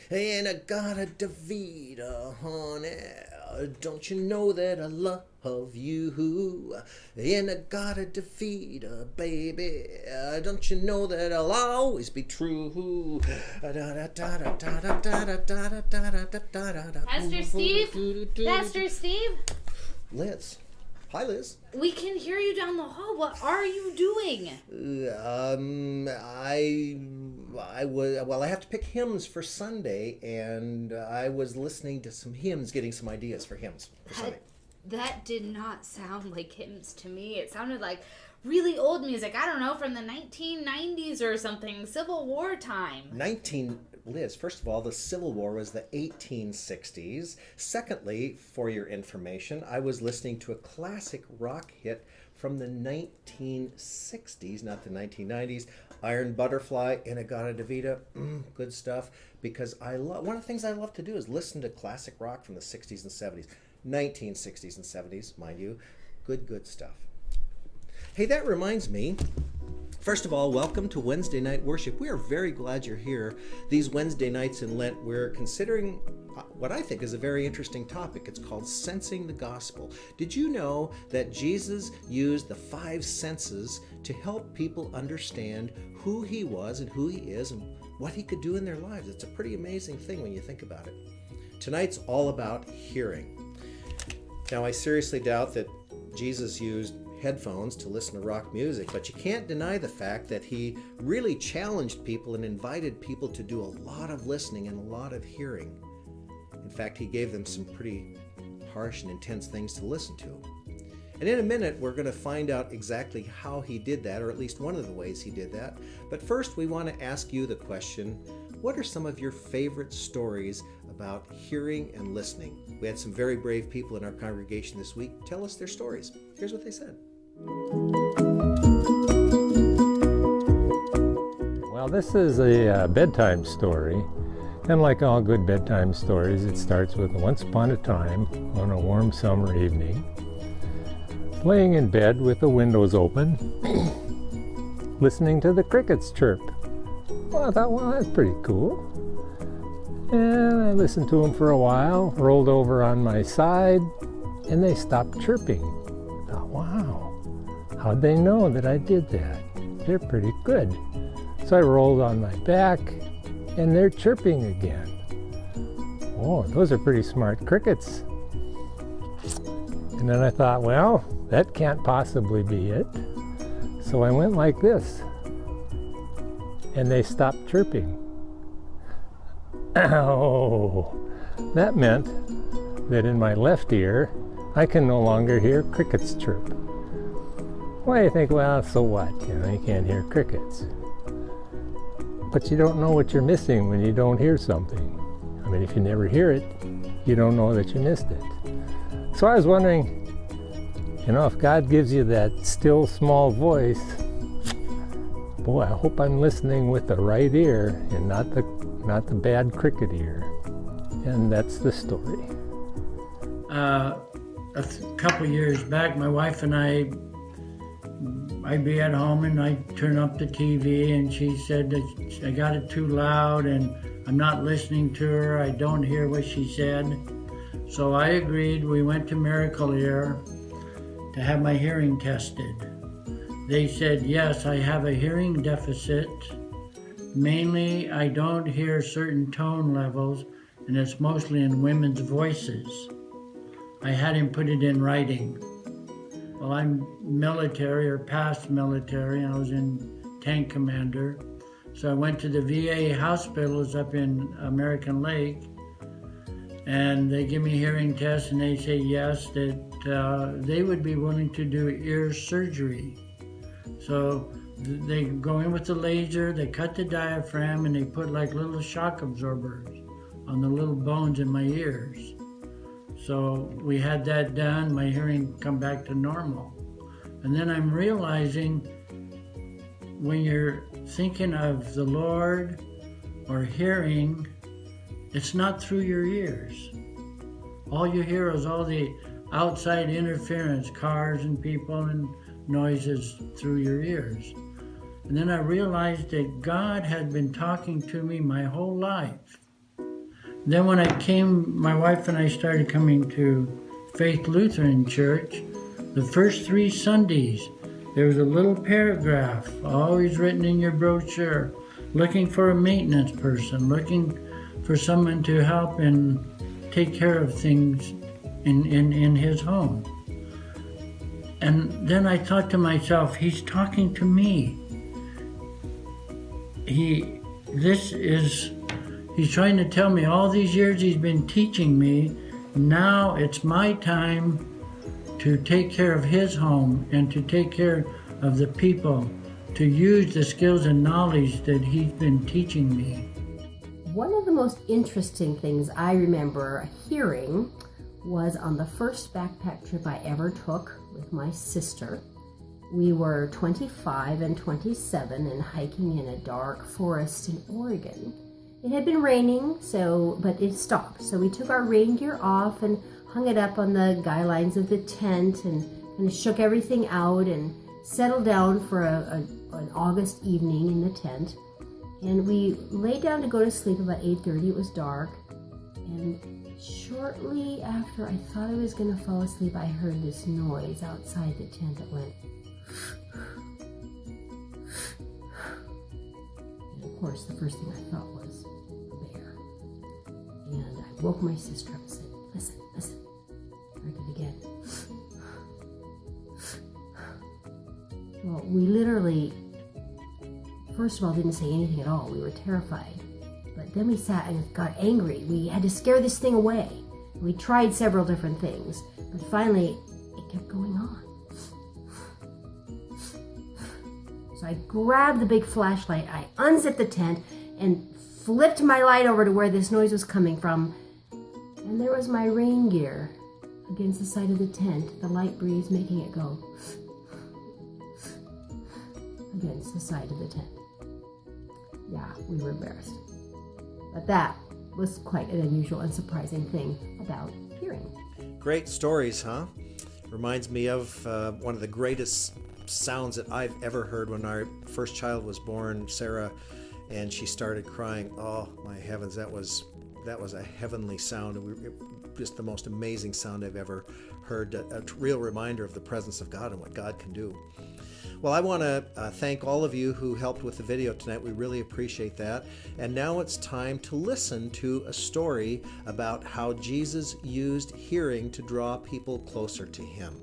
In-A-Gadda-Da-Vida, honey, don't you know that I love you? In-A-Gadda-Da-Vida, baby, don't you know that I'll always be true? Pastor Steve? Pastor Steve? Liz. Hi, Liz. We can hear you down the hall. What are you doing? I have to pick hymns for Sunday, and I was listening to some hymns, getting some ideas for hymns for Sunday. That did not sound like hymns to me. It sounded like really old music. I don't know, from the 1990s or something, Civil War time. Liz, first of all, the Civil War was the 1860s. Secondly, for your information, I was listening to a classic rock hit from the 1960s, not the 1990s. Iron Butterfly, In-A-Gadda-Da-Vida, good stuff. Because one of the things I love to do is listen to classic rock from the 60s and 70s. 1960s and 70s, mind you. Good stuff. Hey, that reminds me. First of all, welcome to Wednesday night worship. We are very glad you're here. These Wednesday nights in Lent, we're considering what I think is a very interesting topic. It's called Sensing the Gospel. Did you know that Jesus used the 5 senses to help people understand who he was and who he is and what he could do in their lives? It's a pretty amazing thing when you think about it. Tonight's all about hearing. Now, I seriously doubt that Jesus used headphones to listen to rock music, but you can't deny the fact that he really challenged people and invited people to do a lot of listening and a lot of hearing. In fact, he gave them some pretty harsh and intense things to listen to. And in a minute, we're going to find out exactly how he did that, or at least one of the ways he did that. But first, we want to ask you the question, what are some of your favorite stories about hearing and listening? We had some very brave people in our congregation this week tell us their stories. Here's what they said. Well, this is a bedtime story, and like all good bedtime stories, it starts with once upon a time on a warm summer evening, laying in bed with the windows open, listening to the crickets chirp. Well, I thought, well, that's pretty cool. And I listened to them for a while, rolled over on my side, and they stopped chirping. I thought, wow. How'd they know that I did that? They're pretty good. So I rolled on my back, and they're chirping again. Oh, those are pretty smart crickets. And then I thought, well, that can't possibly be it. So I went like this, and they stopped chirping. Oh, that meant that in my left ear, I can no longer hear crickets chirp. Well, you think, well, so what? You can't hear crickets. But you don't know what you're missing when you don't hear something. I mean, if you never hear it, you don't know that you missed it. So I was wondering, if God gives you that still small voice, boy, I hope I'm listening with the right ear and not the bad cricket ear. And that's the story. A couple years back, my wife and I'd be at home and I'd turn up the TV and she said that I got it too loud and I'm not listening to her, I don't hear what she said. So I agreed. We went to Miracle Ear to have my hearing tested. They said, yes, I have a hearing deficit. Mainly, I don't hear certain tone levels, and it's mostly in women's voices. I had him put it in writing. Well, I'm military or past military, and I was in tank commander. So I went to the VA hospitals up in American Lake, and they give me hearing tests, and they say yes, that they would be willing to do ear surgery. So they go in with the laser, they cut the diaphragm, and they put like little shock absorbers on the little bones in my ears. So we had that done, my hearing come back to normal. And then I'm realizing when you're thinking of the Lord or hearing, it's not through your ears. All you hear is all the outside interference, cars and people and noises through your ears. And then I realized that God had been talking to me my whole life. Then when my wife and I started coming to Faith Lutheran Church, the first 3 Sundays, there was a little paragraph always written in your brochure, looking for a maintenance person, looking for someone to help and take care of things in his home. And then I thought to myself, he's talking to me. He's trying to tell me all these years he's been teaching me. Now it's my time to take care of his home and to take care of the people, to use the skills and knowledge that he's been teaching me. One of the most interesting things I remember hearing was on the first backpack trip I ever took with my sister. We were 25 and 27 and hiking in a dark forest in Oregon. It had been raining, but it stopped. So we took our rain gear off and hung it up on the guy lines of the tent and kind of shook everything out and settled down for an August evening in the tent. And we lay down to go to sleep about 8:30. It was dark. And shortly after I thought I was going to fall asleep, I heard this noise outside the tent that went. And of course, the first thing I thought was a bear. And I woke my sister up and said, listen. I heard it again. Well, we literally, first of all, didn't say anything at all. We were terrified. But then we sat and got angry. We had to scare this thing away. We tried several different things, but finally it kept going on. So I grabbed the big flashlight, I unzipped the tent and flipped my light over to where this noise was coming from. And there was my rain gear against the side of the tent, the light breeze making it go against the side of the tent. Yeah, we were embarrassed. But that was quite an unusual and surprising thing about hearing. Great stories, huh? Reminds me of one of the greatest sounds that I've ever heard when our first child was born, Sarah, and she started crying. Oh my heavens, that was a heavenly sound. Just the most amazing sound I've ever heard. A real reminder of the presence of God and what God can do. Well, I want to thank all of you who helped with the video tonight. We really appreciate that. And now it's time to listen to a story about how Jesus used hearing to draw people closer to Him.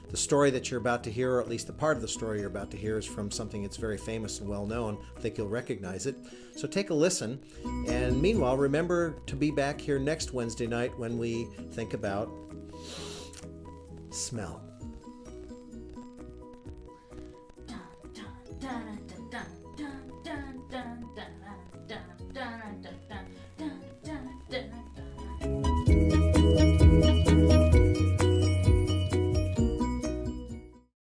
The story that you're about to hear, or at least the part of the story you're about to hear, is from something that's very famous and well known. I think you'll recognize it. So take a listen. And meanwhile, remember to be back here next Wednesday night when we think about smell. Dun, dun, dun, dun, dun, dun.